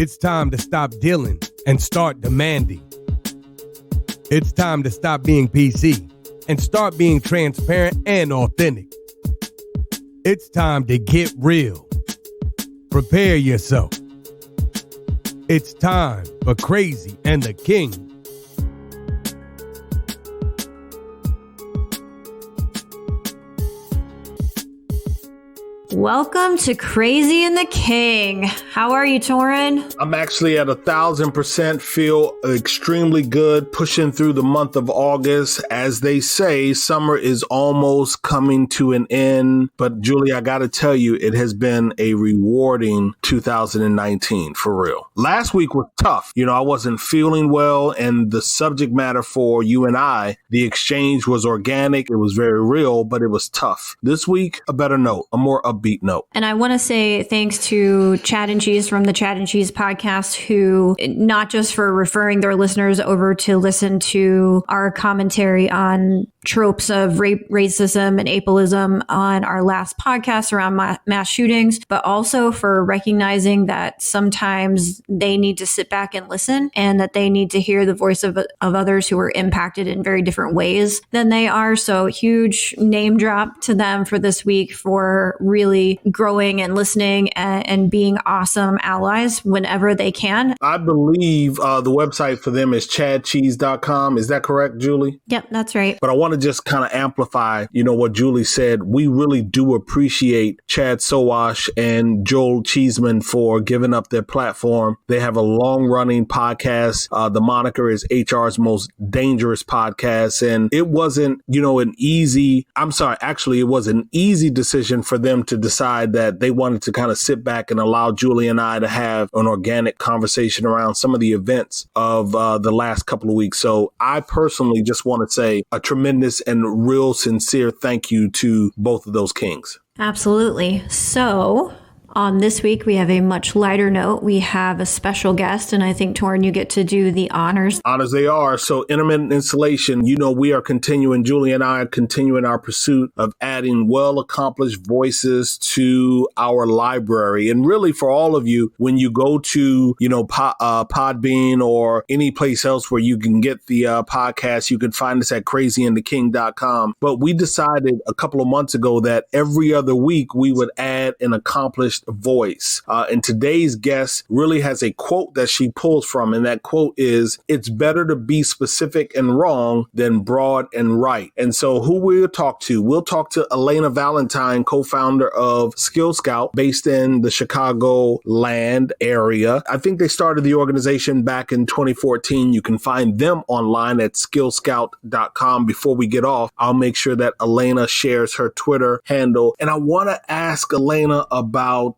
It's time to stop dealing and start demanding. It's time to stop being PC and start being transparent and authentic. It's time to get real. Prepare yourself. It's time for Crazy and the King. Welcome to Crazy and the King. How are you, Torin? I'm actually at 1,000%, feel extremely good, pushing through the month of August. As they say, summer is almost coming to an end. But Julie, I got to tell you, it has been a rewarding 2019, for real. Last week was tough. I wasn't feeling well, and the subject matter for you and I, the exchange was organic. It was very real, but it was tough. This week, a better note, a more upbeat note. And I want to say thanks to Chad and Cheese from the Chad and Cheese podcast, who not just for referring their listeners over to listen to our commentary on tropes of racism and ableism on our last podcast around mass shootings, but also for recognizing that sometimes they need to sit back and listen, and that they need to hear the voice of others who are impacted in very different ways than they are. So huge name drop to them for this week for really growing and listening and being awesome allies whenever they can. I believe the website for them is chadcheese.com. Is that correct, Julie? Yep, that's right. But I want to just kind of amplify, what Julie said. We really do appreciate Chad Sowash and Joel Cheeseman for giving up their platform. They have a long running podcast. The moniker is HR's Most Dangerous Podcast. And it wasn't, it was an easy decision for them to decide that they wanted to kind of sit back and allow Julie and I to have an organic conversation around some of the events of the last couple of weeks. So I personally just want to say a tremendous and real sincere thank you to both of those kings. Absolutely. So on this week, we have a much lighter note. We have a special guest, and I think, Torin, you get to do the honors. Honors they are. So intermittent installation, we are continuing, Julie and I are continuing our pursuit of adding well-accomplished voices to our library. And really for all of you, when you go to, Podbean or any place else where you can get the podcast, you can find us at crazyandtheking.com. But we decided a couple of months ago that every other week we would add an accomplished voice. And today's guest really has a quote that she pulls from. And that quote is, "It's better to be specific and wrong than broad and right." And so who we'll talk to Elena Valentine, co-founder of Skill Scout, based in the Chicago land area. I think they started the organization back in 2014. You can find them online at skillscout.com. Before we get off, I'll make sure that Elena shares her Twitter handle. And I want to ask Elena about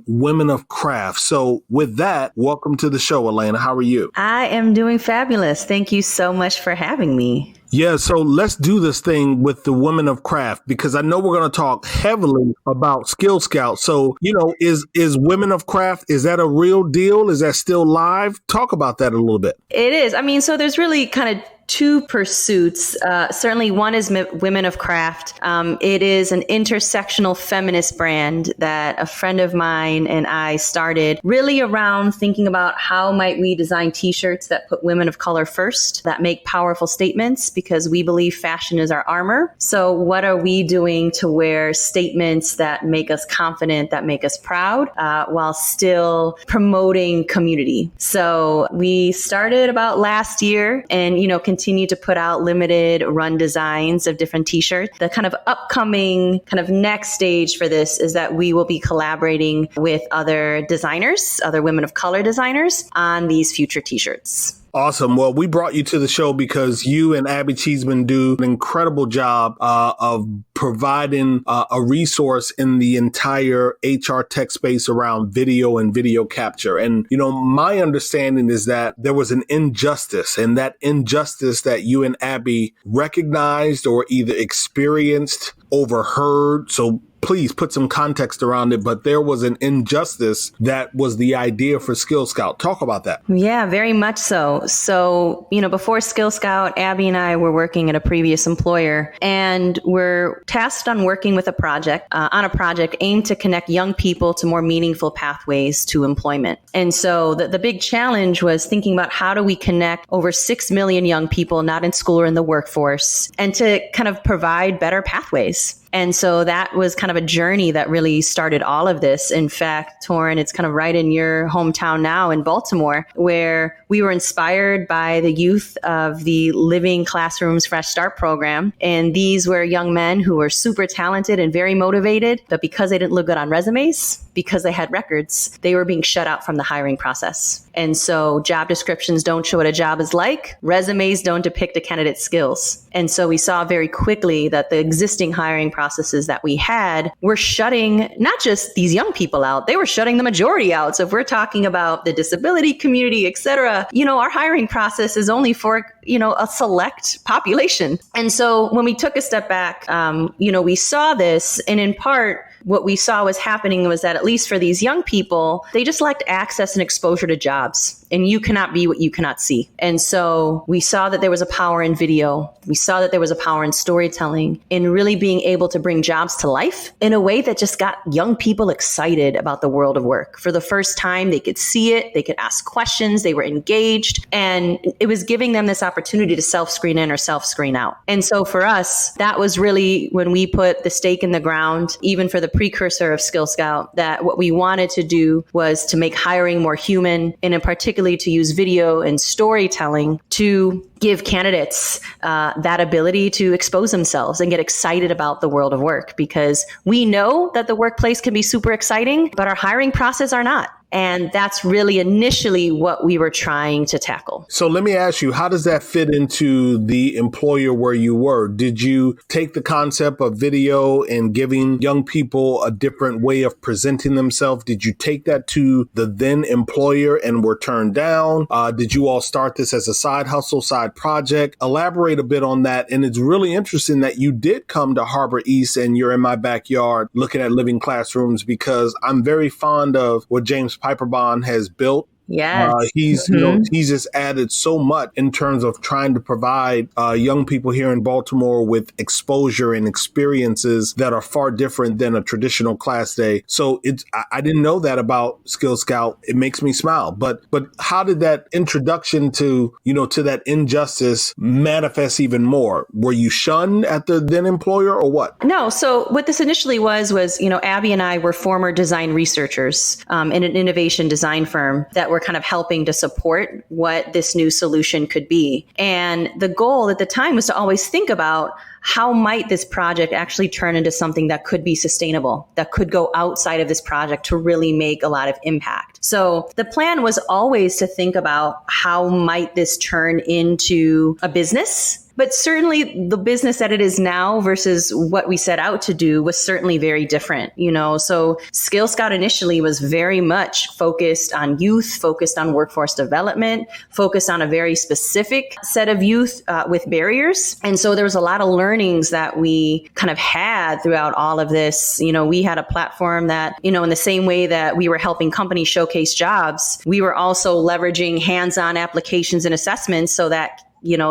women of craft. So with that, welcome to the show, Elena. How are you? I am doing fabulous. Thank you so much for having me. Yeah, so let's do this thing with the women of craft, because I know we're going to talk heavily about Skill Scout. So, is women of craft, is that a real deal? Is that still live? Talk about that a little bit. It is. So there's really kind of two pursuits. Certainly one is Women of Craft. It is an intersectional feminist brand that a friend of mine and I started, really around thinking about how might we design t-shirts that put women of color first, that make powerful statements, because we believe fashion is our armor. So what are we doing to wear statements that make us confident, that make us proud, while still promoting community? So we started about last year and, continue to put out limited run designs of different t-shirts. The kind of upcoming kind of next stage for this is that we will be collaborating with other designers, other women of color designers, on these future t-shirts. Awesome. Well, we brought you to the show because you and Abby Cheeseman do an incredible job of providing a resource in the entire HR tech space around video and video capture. And, my understanding is that there was an injustice, and that injustice that you and Abby recognized or either experienced overheard. So please put some context around it, but there was an injustice that was the idea for Skill Scout. Talk about that. Yeah, very much so. So, before Skill Scout, Abby and I were working at a previous employer, and we're tasked on working with a project aimed to connect young people to more meaningful pathways to employment. And so the big challenge was thinking about how do we connect over 6 million young people not in school or in the workforce, and to kind of provide better pathways. And so that was kind of a journey that really started all of this. In fact, Torin, it's kind of right in your hometown now in Baltimore, where we were inspired by the youth of the Living Classrooms Fresh Start program. And these were young men who were super talented and very motivated, but because they didn't look good on resumes, because they had records, they were being shut out from the hiring process. And so job descriptions don't show what a job is like. Resumes don't depict a candidate's skills. And so we saw very quickly that the existing hiring processes that we had were shutting not just these young people out, they were shutting the majority out. So if we're talking about the disability community, et cetera, our hiring process is only for, a select population. And so when we took a step back, we saw this, and in part, what we saw was happening was that at least for these young people, they just lacked access and exposure to jobs. And you cannot be what you cannot see. And so we saw that there was a power in video. We saw that there was a power in storytelling, in really being able to bring jobs to life in a way that just got young people excited about the world of work. For the first time, they could see it, they could ask questions, they were engaged, and it was giving them this opportunity to self-screen in or self-screen out. And so for us, that was really when we put the stake in the ground, even for the precursor of Skill Scout, that what we wanted to do was to make hiring more human, and in particular to use video and storytelling to give candidates that ability to expose themselves and get excited about the world of work, because we know that the workplace can be super exciting, but our hiring process are not. And that's really initially what we were trying to tackle. So let me ask you, how does that fit into the employer where you were? Did you take the concept of video and giving young people a different way of presenting themselves? Did you take that to the then employer and were turned down? Did you all start this as a side hustle, side project? Elaborate a bit on that. And it's really interesting that you did come to Harbor East and you're in my backyard looking at living classrooms, because I'm very fond of what James Piperbond has built. Yeah, he's just added so much in terms of trying to provide young people here in Baltimore with exposure and experiences that are far different than a traditional class day. So I didn't know that about Skill Scout. It makes me smile. But how did that introduction to that injustice manifest even more? Were you shunned at the then employer or what? No. So what this initially was Abby and I were former design researchers in an innovation design firm that were kind of helping to support what this new solution could be. And the goal at the time was to always think about how might this project actually turn into something that could be sustainable, that could go outside of this project to really make a lot of impact. So the plan was always to think about how might this turn into a business. But certainly the business that it is now versus what we set out to do was certainly very different, So Skill Scout initially was very much focused on youth, focused on workforce development, focused on a very specific set of youth with barriers. And so there was a lot of learnings that we kind of had throughout all of this. We had a platform that, in the same way that we were helping companies showcase jobs, we were also leveraging hands-on applications and assessments so that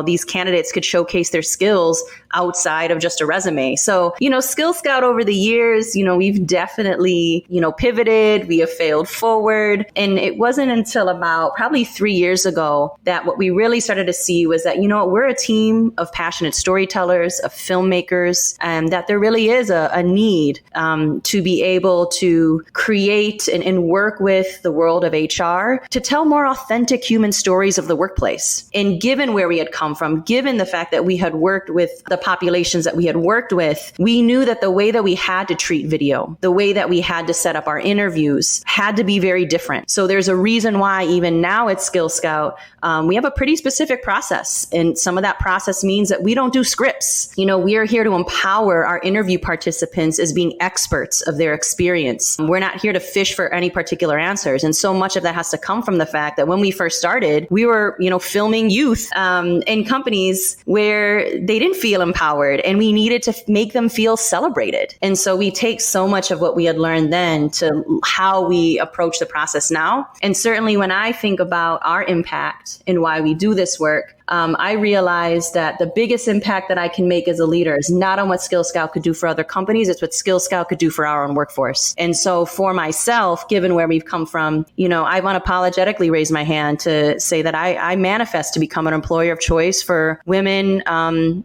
these candidates could showcase their skills outside of just a resume. So, Skill Scout over the years, we've definitely, pivoted, we have failed forward. And it wasn't until about probably 3 years ago that what we really started to see was that, we're a team of passionate storytellers, of filmmakers, and that there really is a need to be able to create and work with the world of HR to tell more authentic human stories of the workplace. And given where we had come from, given the fact that we had worked with the populations that we had worked with, we knew that the way that we had to treat video, the way that we had to set up our interviews had to be very different. So there's a reason why even now at Skill Scout, we have a pretty specific process. And some of that process means that we don't do scripts. We are here to empower our interview participants as being experts of their experience. We're not here to fish for any particular answers. And so much of that has to come from the fact that when we first started, we were, filming youth, in companies where they didn't feel empowered, and we needed to make them feel celebrated. And so we take so much of what we had learned then to how we approach the process now. And certainly when I think about our impact and why we do this work, I realized that the biggest impact that I can make as a leader is not on what Skill Scout could do for other companies. It's what Skill Scout could do for our own workforce. And so for myself, given where we've come from, I unapologetically raise my hand to say that I manifest to become an employer of choice for women,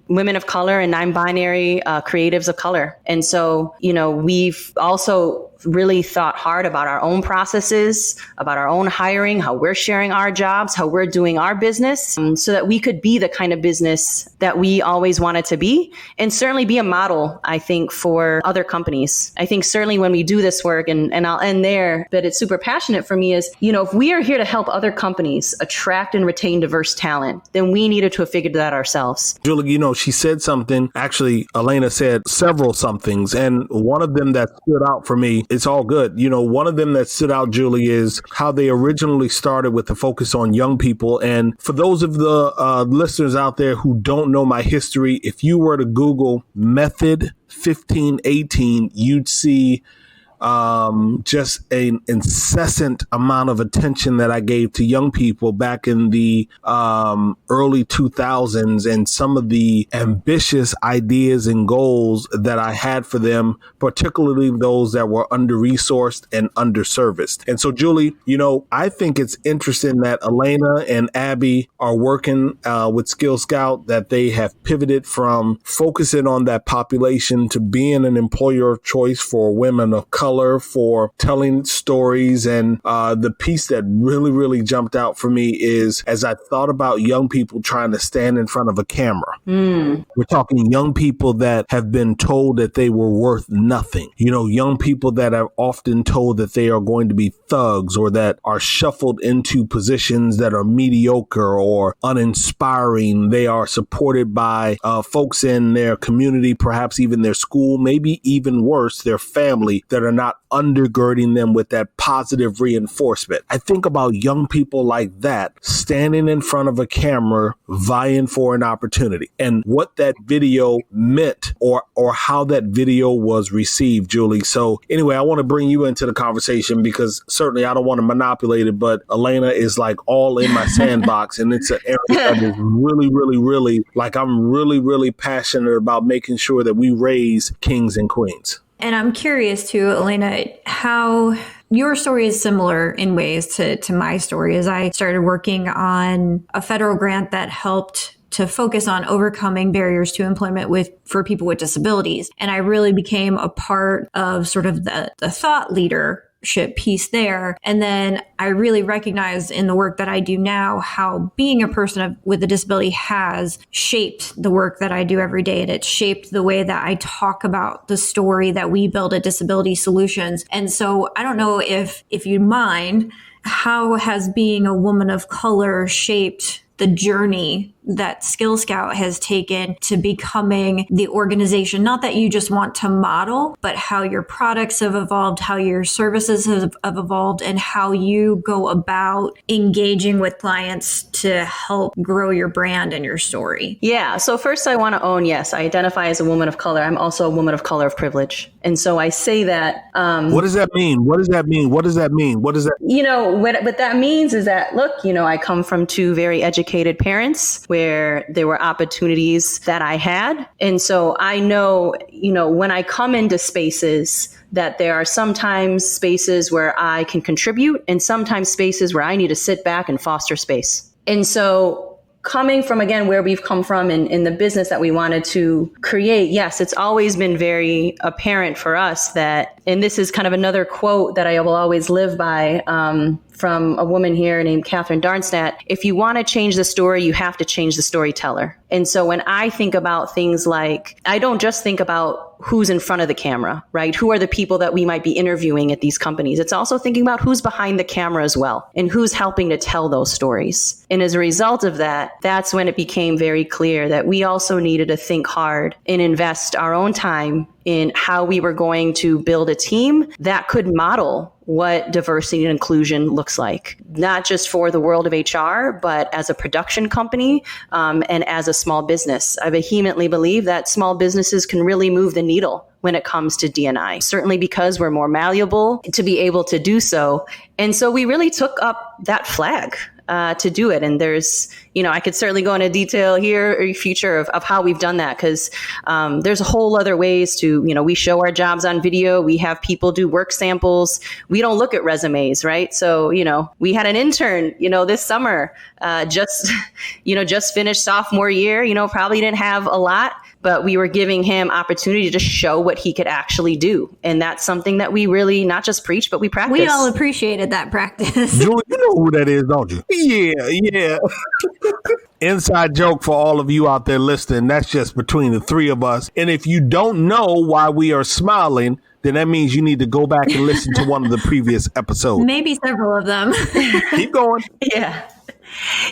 women of color, and non-binary creatives of color. And so, we've also really thought hard about our own processes, about our own hiring, how we're sharing our jobs, how we're doing our business, so that we could be the kind of business that we always wanted to be, and certainly be a model, I think, for other companies. I think certainly when we do this work, and I'll end there, but it's super passionate for me, is, if we are here to help other companies attract and retain diverse talent, then we needed to have figured that ourselves. Julie, she said something. Actually, Elena said several somethings, and one of them that stood out for me, it's all good. One of them that stood out, Julie, is how they originally started with the focus on young people. And for those of the listeners out there who don't know my history, if you were to Google Method 1518, you'd see just an incessant amount of attention that I gave to young people back in the early 2000s, and some of the ambitious ideas and goals that I had for them, particularly those that were under-resourced and underserviced. And so, Julie, I think it's interesting that Elena and Abby are working with Skill Scout, that they have pivoted from focusing on that population to being an employer of choice for women of color, for telling stories. And the piece that really, really jumped out for me is, as I thought about young people trying to stand in front of a camera, we're talking young people that have been told that they were worth nothing. Young people that are often told that they are going to be thugs, or that are shuffled into positions that are mediocre or uninspiring. They are supported by folks in their community, perhaps even their school, maybe even worse, their family, that are not undergirding them with that positive reinforcement. I think about young people like that standing in front of a camera, vying for an opportunity, and what that video meant, or how that video was received, Julie. So anyway, I want to bring you into the conversation, because certainly I don't want to manipulate it, but Elena is like all in my sandbox, and it's an area that is really, really, really, like, I'm really, really passionate about making sure that we raise kings and queens. And I'm curious too, Elena, how your story is similar in ways to my story, as I started working on a federal grant that helped to focus on overcoming barriers to employment for people with disabilities. And I really became a part of sort of the thought leadership piece there. And then I really recognized in the work that I do now how being a person with a disability has shaped the work that I do every day. And it's shaped the way that I talk about the story that we build at Disability Solutions. And so I don't know if you mind, how has being a woman of color shaped the journey that Skill Scout has taken to becoming the organization, not that you just want to model, but how your products have evolved, how your services have evolved, and how you go about engaging with clients to help grow your brand and your story? Yeah. So first I want to own, yes, I identify as a woman of color. I'm also a woman of color of privilege. And so I say that. What does that mean? What does that mean? What does that mean? What does that? What that means is that, look, I come from two very educated parents where there were opportunities that I had. And so I know, when I come into spaces, that there are sometimes spaces where I can contribute, and sometimes spaces where I need to sit back and foster space. And so coming from, again, where we've come from in the business that we wanted to create, yes, it's always been very apparent for us that, and this is kind of another quote that I will always live by, from a woman here named Catherine Darnstadt, if you want to change the story, you have to change the storyteller. And so when I think about things like, I don't just think about who's in front of the camera, right? Who are the people that we might be interviewing at these companies? It's also thinking about who's behind the camera as well, and who's helping to tell those stories. And as a result of that, that's when it became very clear that we also needed to think hard and invest our own time in how we were going to build a team that could model what diversity and inclusion looks like, not just for the world of HR, but as a production company and as a small business. I vehemently believe that small businesses can really move the needle when it comes to D&I, certainly because we're more malleable to be able to do so. And so we really took up that flag to do it. And there's, I could certainly go into detail here or future of how we've done that, because there's a whole other ways to, we show our jobs on video. We have people do work samples. We don't look at resumes, right? So, we had an intern, this summer, just finished sophomore year, probably didn't have a lot, but we were giving him opportunity to show what he could actually do. And that's something that we really not just preach, but we practice. We all appreciated that practice. Julie, you know who that is, don't you? Yeah. Inside joke for all of you out there listening. That's just between the three of us. And if you don't know why we are smiling, then that means you need to go back and listen to one of the previous episodes. Maybe several of them. Keep going.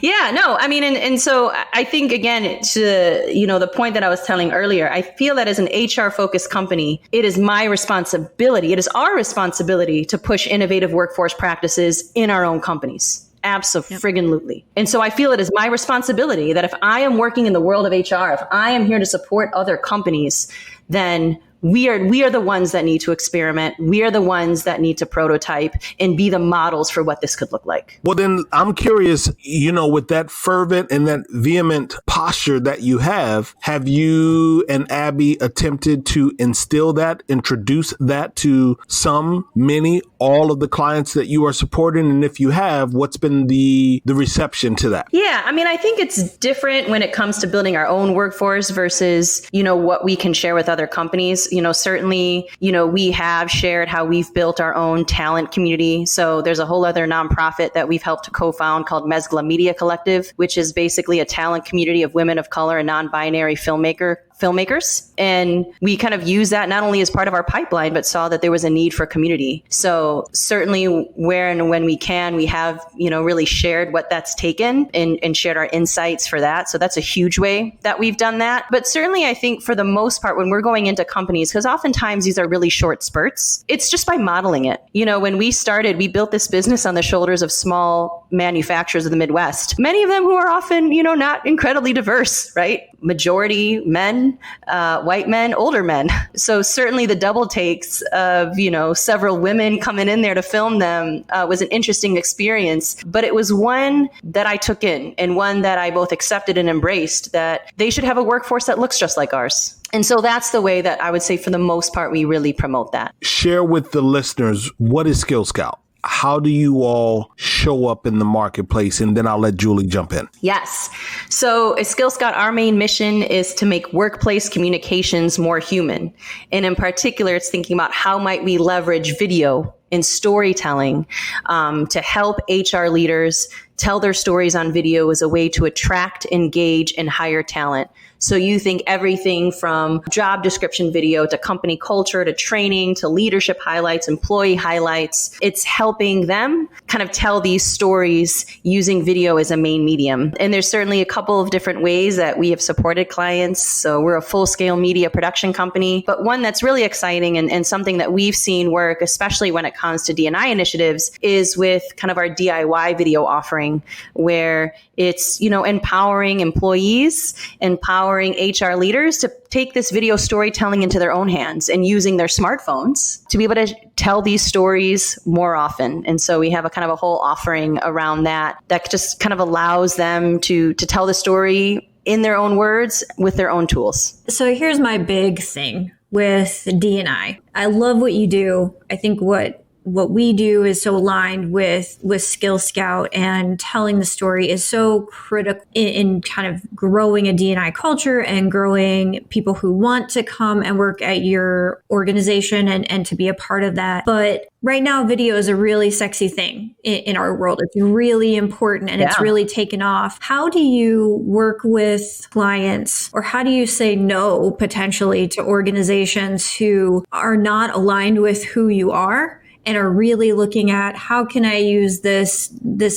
Yeah, no, I mean, and so I think, again, to, the point that I was telling earlier, I feel that as an HR focused company, it is my responsibility. It is our responsibility to push innovative workforce practices in our own companies. Absolutely. Yep. And so I feel it is my responsibility that if I am working in the world of HR, if I am here to support other companies, then we are the ones that need to experiment. We are the ones that need to prototype and be the models for what this could look like. Well, then I'm curious, with that fervent and that vehement posture that you have you and Abby attempted to instill that, introduce that to some, many, all of the clients that you are supporting? And if you have, what's been the reception to that? Yeah, I mean, I think it's different when it comes to building our own workforce versus, what we can share with other companies. Certainly, we have shared how we've built our own talent community. So there's a whole other nonprofit that we've helped to co-found called Mezgla Media Collective, which is basically a talent community of women of color and non-binary filmmakers. And we kind of use that not only as part of our pipeline, but saw that there was a need for community. So certainly where and when we can, we have, really shared what that's taken and shared our insights for that. So that's a huge way that we've done that. But certainly I think for the most part, when we're going into companies, because oftentimes these are really short spurts, it's just by modeling it. When we started, we built this business on the shoulders of small manufacturers of the Midwest, many of them who are often, not incredibly diverse, right? Majority men, white men, older men. So certainly the double takes of, several women coming in there to film them was an interesting experience. But it was one that I took in and one that I both accepted and embraced, that they should have a workforce that looks just like ours. And so that's the way that I would say for the most part, we really promote that. Share with the listeners, what is Skill Scout? How do you all show up in the marketplace? And then I'll let Julie jump in. Yes. So at Skill Scout, our main mission is to make workplace communications more human. And in particular, it's thinking about how might we leverage video and storytelling to help HR leaders tell their stories on video as a way to attract, engage, and hire talent. So you think everything from job description video to company culture to training to leadership highlights, employee highlights. It's helping them kind of tell these stories using video as a main medium. And there's certainly a couple of different ways that we have supported clients. So we're a full-scale media production company, but one that's really exciting and something that we've seen work, especially when it comes to D&I initiatives, is with kind of our DIY video offering, where it's, empowering employees, empowering HR leaders to take this video storytelling into their own hands and using their smartphones to be able to tell these stories more often. And so we have a kind of a whole offering around that just kind of allows them to tell the story in their own words with their own tools. So here's my big thing with D&I. I love what you do. I think what we do is so aligned with Skill Scout, and telling the story is so critical in kind of growing a D&I culture and growing people who want to come and work at your organization and to be a part of that. But right now, video is a really sexy thing in our world. It's really important and it's really taken off. How do you work with clients, or how do you say no potentially to organizations who are not aligned with who you are and are really looking at how can I use this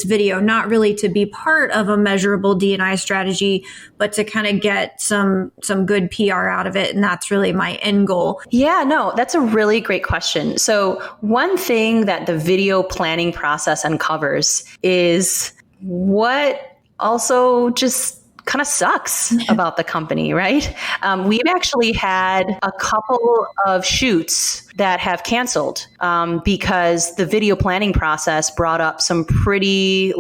video, not really to be part of a measurable D&I strategy, but to kind of get some good PR out of it. And that's really my end goal. Yeah, no, that's a really great question. So one thing that the video planning process uncovers is what also just kind of sucks about the company, right? We've actually had a couple of shoots that have canceled because the video planning process brought up some pretty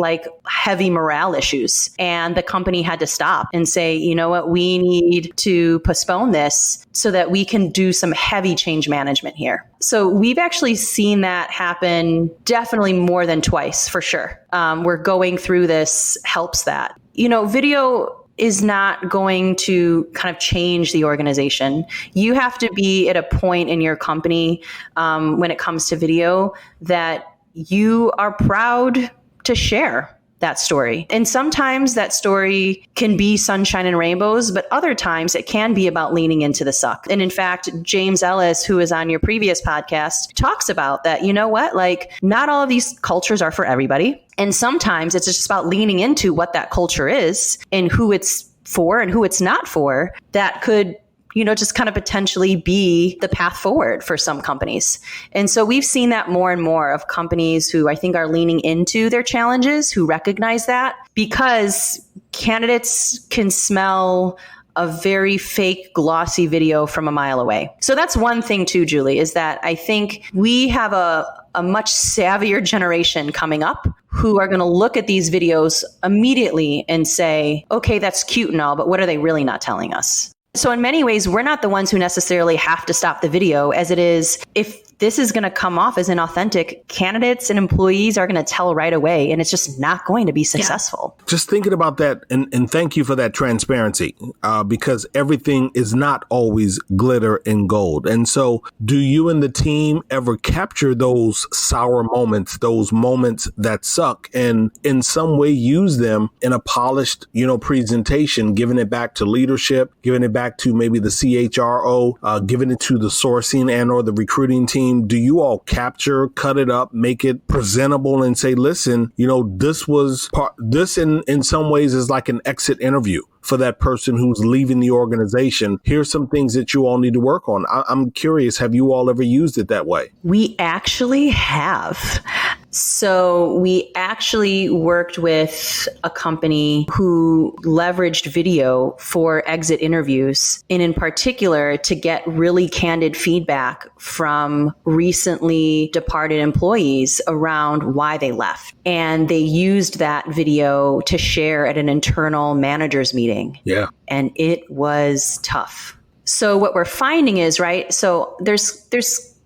heavy morale issues, and the company had to stop and say, you know what, we need to postpone this so that we can do some heavy change management here. So we've actually seen that happen definitely more than twice, for sure. We're going through this helps that. Video is not going to kind of change the organization. You have to be at a point in your company when it comes to video that you are proud to share that story. And sometimes that story can be sunshine and rainbows, but other times it can be about leaning into the suck. And in fact, James Ellis, who is on your previous podcast, talks about that, not all of these cultures are for everybody. And sometimes it's just about leaning into what that culture is and who it's for and who it's not for. That could just kind of potentially be the path forward for some companies. And so we've seen that more and more of companies who I think are leaning into their challenges, who recognize that, because candidates can smell a very fake, glossy video from a mile away. So that's one thing too, Julie, is that I think we have a much savvier generation coming up who are going to look at these videos immediately and say, okay, that's cute and all, but what are they really not telling us? So in many ways, we're not the ones who necessarily have to stop the video, as it is, if this is going to come off as inauthentic, candidates and employees are going to tell right away, and it's just not going to be successful. Yeah. Just thinking about that, and thank you for that transparency, because everything is not always glitter and gold. And so do you and the team ever capture those sour moments, those moments that suck, and in some way use them in a polished, presentation, giving it back to leadership, giving it back to maybe the CHRO, giving it to the sourcing and or the recruiting team? Do you all capture, cut it up, make it presentable and say, listen, this in some ways is like an exit interview for that person who's leaving the organization. Here's some things that you all need to work on. I'm curious, have you all ever used it that way? We actually have. So we actually worked with a company who leveraged video for exit interviews, and in particular to get really candid feedback from recently departed employees around why they left. And they used that video to share at an internal managers meeting. Yeah. And it was tough. So what we're finding is, right, so there's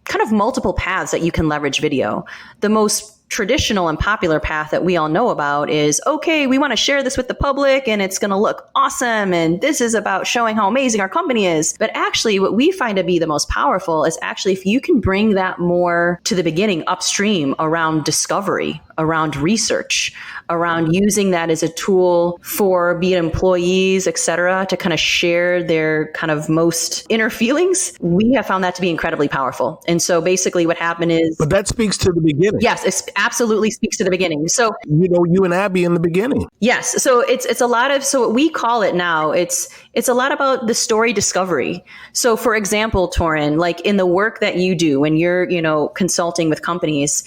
kind of multiple paths that you can leverage video. The most traditional and popular path that we all know about is, okay, we want to share this with the public and it's going to look awesome. And this is about showing how amazing our company is. But actually what we find to be the most powerful is actually if you can bring that more to the beginning, upstream, around discovery, around research, around using that as a tool for be it employees, et cetera, to kind of share their kind of most inner feelings. We have found that to be incredibly powerful. And so basically what happened is... But that speaks to the beginning. Yes, it absolutely speaks to the beginning. So, you and Abby in the beginning. Yes. So it's a lot of, so what we call it now, it's a lot about the story discovery. So for example, Torin, like in the work that you do when you're, consulting with companies,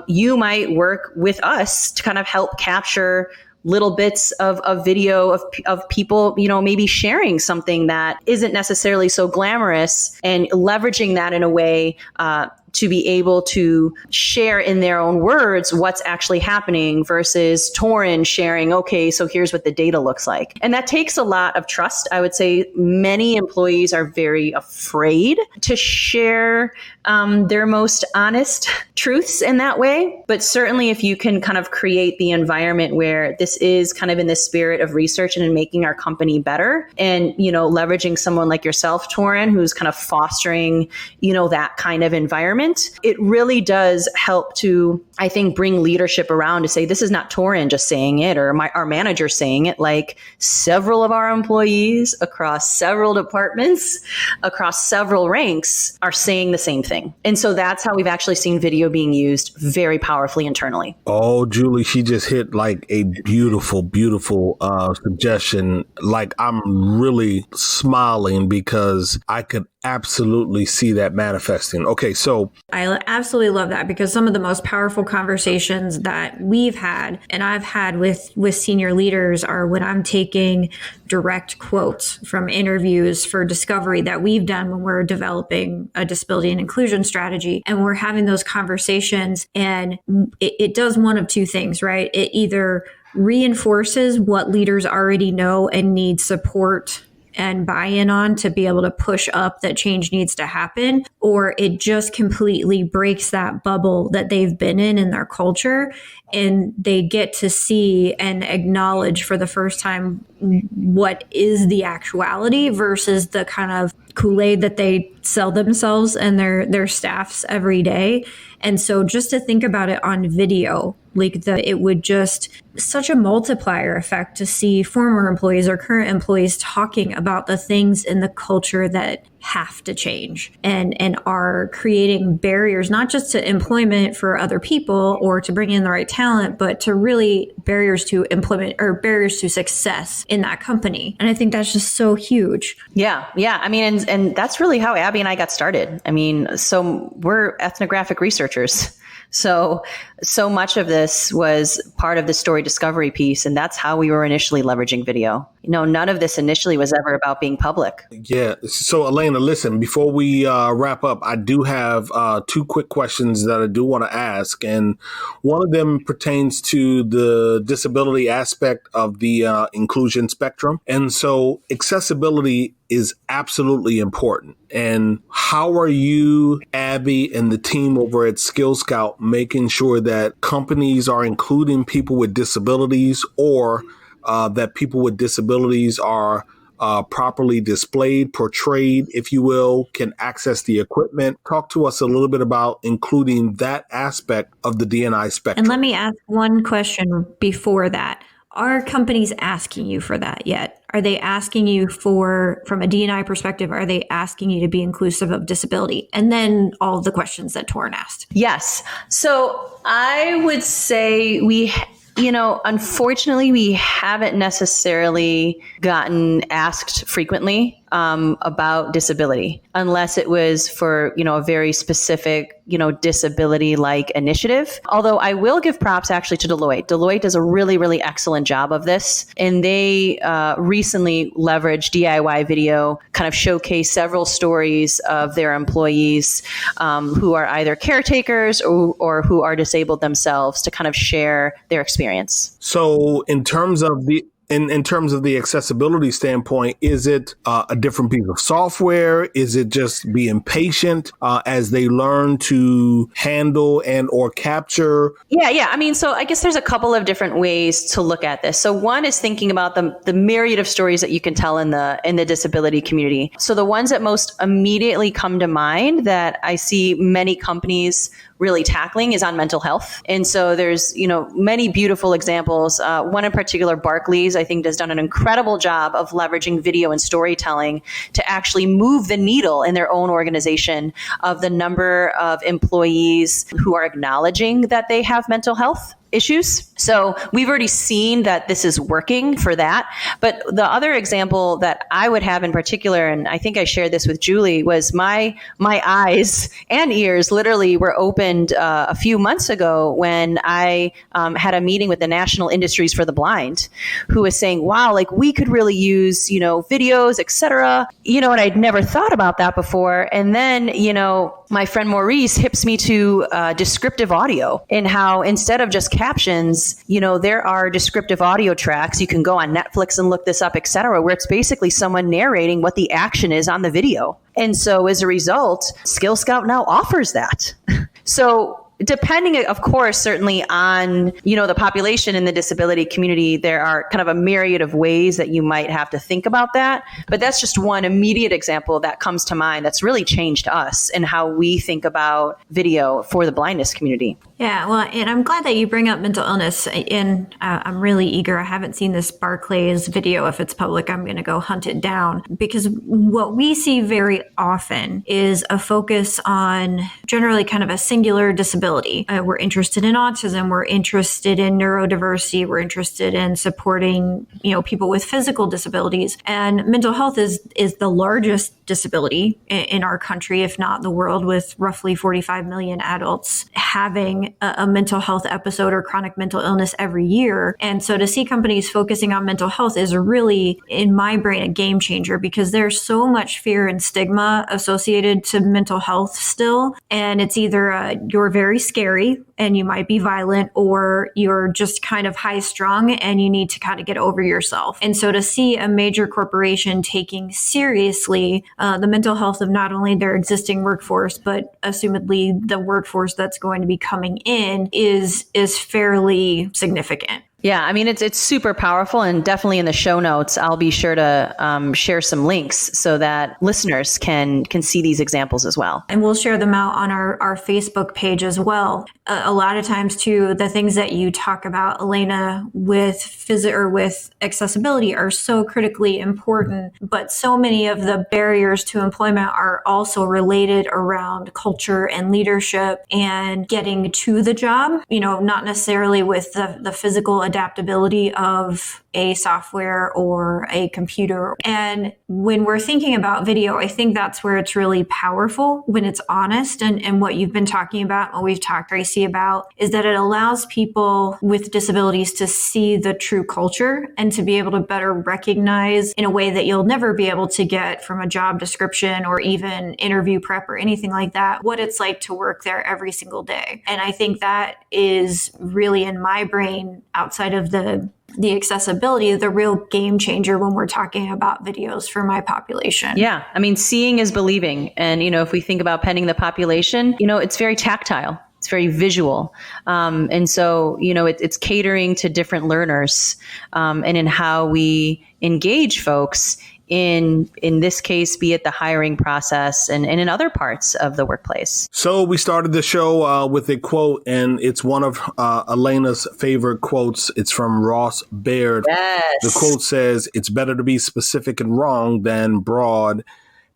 you might work with us to kind of help capture little bits of video of people, maybe sharing something that isn't necessarily so glamorous and leveraging that in a way to be able to share in their own words what's actually happening versus Torin sharing, okay, so here's what the data looks like. And that takes a lot of trust. I would say many employees are very afraid to share their most honest truths in that way. But certainly if you can kind of create the environment where this is kind of in the spirit of research and in making our company better and, leveraging someone like yourself, Torin, who's kind of fostering, that kind of environment, environment, it really does help to, I think, bring leadership around to say, this is not Torin just saying it or our manager saying it. Like, several of our employees across several departments, across several ranks are saying the same thing. And so that's how we've actually seen video being used very powerfully internally. Oh, Julie, she just hit like a beautiful, beautiful suggestion. Like, I'm really smiling because I could absolutely see that manifesting. Okay, so I absolutely love that, because some of the most powerful conversations that we've had and I've had with senior leaders are when I'm taking direct quotes from interviews for discovery that we've done when we're developing a disability and inclusion strategy. And we're having those conversations, and it does one of two things, right? It either reinforces what leaders already know and need support and buy-in on to be able to push up that change needs to happen, or it just completely breaks that bubble that they've been in their culture, and they get to see and acknowledge for the first time what is the actuality versus the kind of Kool-Aid that they sell themselves and their staffs every day. And so just to think about it on video, like it would just such a multiplier effect to see former employees or current employees talking about the things in the culture that have to change and are creating barriers, not just to employment for other people or to bring in the right talent, but to really barriers to employment or barriers to success in that company. And I think that's just so huge. Yeah. I mean, and that's really how Abby and I got started. I mean, so we're ethnographic researchers. So much of this was part of the story discovery piece, and that's how we were initially leveraging video. None of this initially was ever about being public. Yeah. So, Elena, listen, before we wrap up, I do have two quick questions that I do want to ask. And one of them pertains to the disability aspect of the inclusion spectrum. And so accessibility is absolutely important. And how are you, Abby, and the team over at Skill Scout making sure that companies are including people with disabilities, or that people with disabilities are properly displayed, portrayed, if you will, can access the equipment? Talk to us a little bit about including that aspect of the D&I spectrum. And let me ask one question before that. Are companies asking you for that yet? Are they asking you from a D&I perspective, are they asking you to be inclusive of disability? And then all of the questions that Torin asked. Yes. So I would say unfortunately, we haven't necessarily gotten asked frequently about disability, unless it was for, a very specific, disability-like initiative. Although I will give props actually to Deloitte. Deloitte does a really, really excellent job of this. And they recently leveraged DIY video, kind of showcase several stories of their employees who are either caretakers or who are disabled themselves to kind of share their experience. So in terms of the accessibility standpoint, is it a different piece of software? Is it just being patient as they learn to handle and or capture? Yeah. I mean, so I guess there's a couple of different ways to look at this. So one is thinking about the myriad of stories that you can tell in the disability community. So the ones that most immediately come to mind that I see many companies really tackling is on mental health. And so there's, many beautiful examples. One in particular, Barclays, I think, has done an incredible job of leveraging video and storytelling to actually move the needle in their own organization of the number of employees who are acknowledging that they have mental health issues. So we've already seen that this is working for that. But the other example that I would have in particular, and I think I shared this with Julie, was my eyes and ears literally were opened a few months ago when I had a meeting with the National Industries for the Blind, who was saying, wow, like we could really use, videos, et cetera, and I'd never thought about that before. And then, my friend Maurice hips me to descriptive audio, and how instead of just captions, there are descriptive audio tracks. You can go on Netflix and look this up, et cetera, where it's basically someone narrating what the action is on the video. And so as a result, Skill Scout now offers that. So depending, of course, certainly on, the population in the disability community, there are kind of a myriad of ways that you might have to think about that. But that's just one immediate example that comes to mind that's really changed us and how we think about video for the blindness community. Yeah, well, and I'm glad that you bring up mental illness, and I'm really eager. I haven't seen this Barclays video. If it's public, I'm going to go hunt it down, because what we see very often is a focus on generally kind of a singular disability. We're interested in autism. We're interested in neurodiversity. We're interested in supporting, people with physical disabilities. And mental health is the largest disability in our country, if not the world, with roughly 45 million adults having a mental health episode or chronic mental illness every year. And so to see companies focusing on mental health is really, in my brain, a game changer, because there's so much fear and stigma associated to mental health still. And it's either you're very scary and you might be violent, or you're just kind of high strung and you need to kind of get over yourself. And so to see a major corporation taking seriously the mental health of not only their existing workforce, but assumedly the workforce that's going to be coming in is fairly significant. Yeah, I mean, it's super powerful, and definitely in the show notes, I'll be sure to share some links so that listeners can see these examples as well. And we'll share them out on our Facebook page as well. A lot of times, too, the things that you talk about, Elena, with with accessibility are so critically important, but so many of the barriers to employment are also related around culture and leadership and getting to the job, not necessarily with the physical adaptability of a software or a computer. And when we're thinking about video, I think that's where it's really powerful, when it's honest. And what you've been talking about, what we've talked, Tracy, about, is that it allows people with disabilities to see the true culture and to be able to better recognize, in a way that you'll never be able to get from a job description or even interview prep or anything like that, what it's like to work there every single day. And I think that is really, in my brain, outside of the accessibility, the real game changer when we're talking about videos for my population. Yeah. I mean, seeing is believing. And, if we think about pending the population, it's very tactile. It's very visual. And so, it's catering to different learners, and in how we engage folks in this case, be it the hiring process and in other parts of the workplace. So we started the show with a quote, and it's one of Elena's favorite quotes. It's from Ross Baird. Yes. The quote says, "It's better to be specific and wrong than broad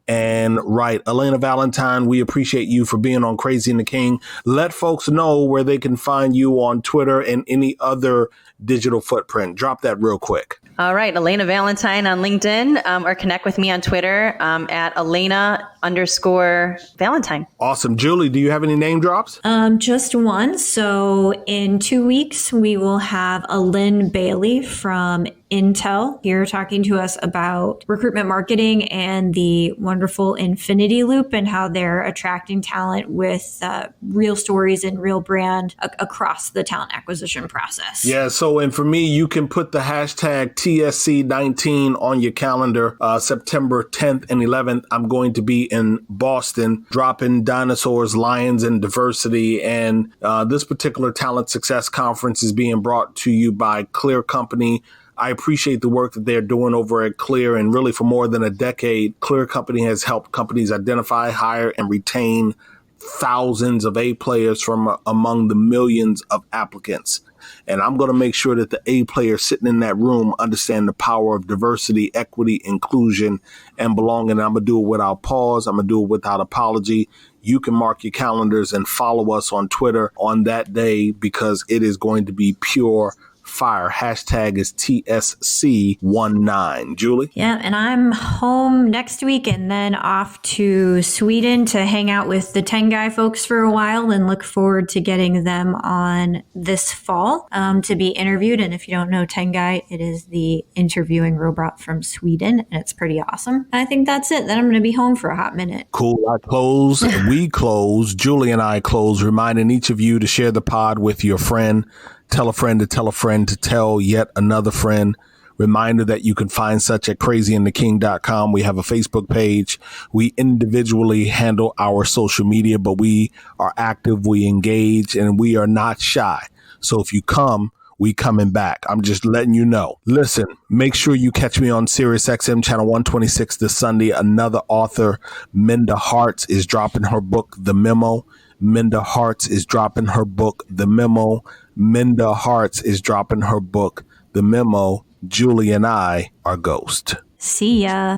and right." Elena Valentine, we appreciate you for being on Crazy and the King. Let folks know where they can find you on Twitter and any other digital footprint. Drop that real quick. All right. Elena Valentine on LinkedIn, or connect with me on Twitter at Elena_Valentine. Awesome. Julie, do you have any name drops? Just one. So in 2 weeks, we will have Lynn Bailey from Intel here talking to us about recruitment marketing and the wonderful Infinity Loop and how they're attracting talent with real stories and real brand across the talent acquisition process. Yeah. So, and for me, you can put the hashtag TSC19 on your calendar. September 10th and 11th, I'm going to be in Boston dropping dinosaurs, lions, and diversity. And this particular talent success conference is being brought to you by Clear Company. I appreciate the work that they're doing over at Clear, and really for more than a decade, Clear Company has helped companies identify, hire, and retain thousands of A players from among the millions of applicants. And I'm going to make sure that the A players sitting in that room understand the power of diversity, equity, inclusion, and belonging. And I'm going to do it without pause. I'm going to do it without apology. You can mark your calendars and follow us on Twitter on that day, because it is going to be pure fire. Hashtag is TSC19. Julie? Yeah, and I'm home next week and then off to Sweden to hang out with the Tengai folks for a while, and look forward to getting them on this fall to be interviewed. And if you don't know Tengai, it is the interviewing robot from Sweden, and it's pretty awesome. And I think that's it. Then I'm going to be home for a hot minute. Cool. I close. We close. Julie and I close, reminding each of you to share the pod with your friend. Tell a friend to tell a friend to tell yet another friend. Reminder that you can find such at crazyandtheking.com. We have a Facebook page. We individually handle our social media, but we are active, we engage, and we are not shy. So if you come, we coming back. I'm just letting you know. Listen, make sure you catch me on SiriusXM channel 126 this Sunday. Another author, Minda Harts, is dropping her book, The Memo. Minda Harts is dropping her book, The Memo. Minda Harts is dropping her book, The Memo. Julie and I are Ghost. See ya.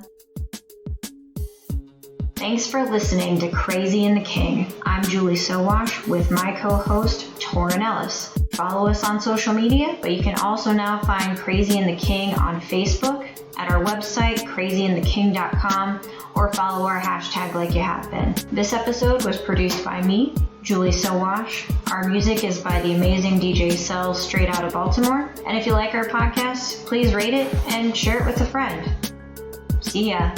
Thanks for listening to Crazy and the King. I'm Julie Sowash with my co-host, Torin Ellis. Follow us on social media, but you can also now find Crazy and the King on Facebook, at our website, crazyandtheking.com, or follow our hashtag like you have been. This episode was produced by me, Julie Sowash. Our music is by the amazing DJ Cells straight out of Baltimore. And if you like our podcast, please rate it and share it with a friend. See ya.